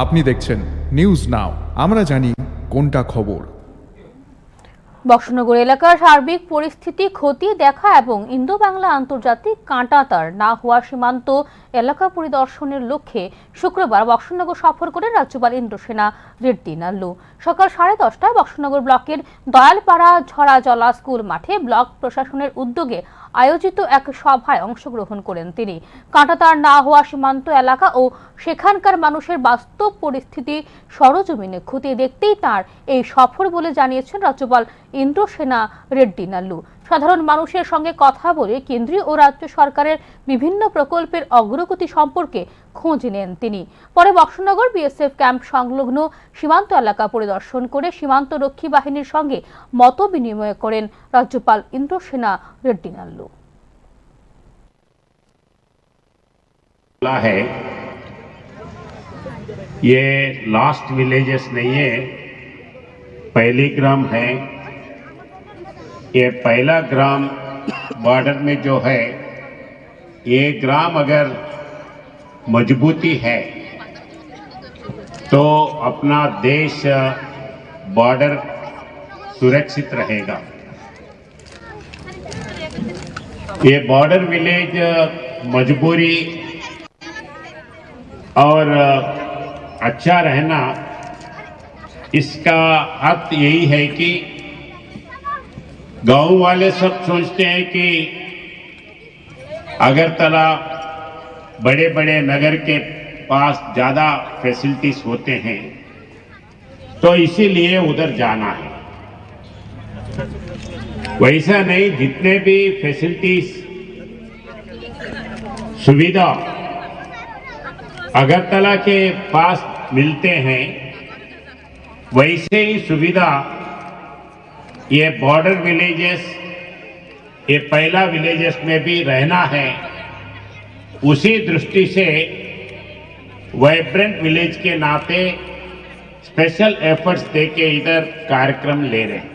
আপনি দেখছেন news now, আমরা জানি কোনটা খবর। বক্সনগর এলাকার সার্বিক পরিস্থিতি খতিয়ে দেখা এবং ইন্দো বাংলা আন্তর্জাতিক কাঁটাতার না হওয়া সীমান্ত এলাকা পরিদর্শনের লক্ষ্যে শুক্রবার বক্সনগর সফর করে রাজ্যপাল ইন্দ্রসেনা রেড্ডি নাল্লু। সকাল 10:30টায় বক্সনগর ব্লকের দয়ালপাড়া ঝরাজলা স্কুল মাঠে ব্লক প্রশাসনের উদ্যোগে আয়োজিত এক সভায় অংশগ্রহণ করেন তিনি। কাঁটাতার না হওয়া সীমান্ত এলাকা ও সেখানকার মানুষের বাস্তব পরিস্থিতি সরজমিনে খতিয়ে দেখতেই তার এই সফর বলে জানিয়েছেন রাজ্যপাল ইন্দ্রসেনা রেড্ডি নাল্লু। সাধারণ মানুষের সঙ্গে কথা বলে কেন্দ্রীয় ও রাজ্য সরকারের বিভিন্ন প্রকল্পের অগ্রগতি সম্পর্কে খোঁজ নেন তিনি। পরে বক্সনগর বিএসএফ ক্যাম্প সংলগ্ন সীমান্ত এলাকা পরিদর্শন করে সীমান্তরক্ষী বাহিনীর সঙ্গে মত বিনিময় করেন রাজ্যপাল ইন্দ্রসেনা রেড্ডি নাল্লু। है ये लास्ट विलेजेस नहीं है, पहली ग्राम है। ये पहला ग्राम बॉर्डर में जो है, ये ग्राम अगर मजबूती है तो अपना देश बॉर्डर सुरक्षित रहेगा। ये बॉर्डर विलेज मजबूरी और अच्छा रहना, इसका अर्थ यही है कि गांव वाले सब सोचते हैं कि अगरतला बड़े बड़े नगर के पास ज़्यादा फैसिलिटीज होते हैं, तो इसीलिए उधर जाना है। वैसा नहीं, जितने भी फैसिलिटीज सुविधा अगरतला के पास मिलते हैं, वैसे ही सुविधा ये बॉर्डर विलेजेस, ये पहला विलेजेस में भी रहना है। उसी दृष्टि से वाइब्रेंट विलेज के नाते स्पेशल एफर्ट्स देके इधर कार्यक्रम ले रहे हैं।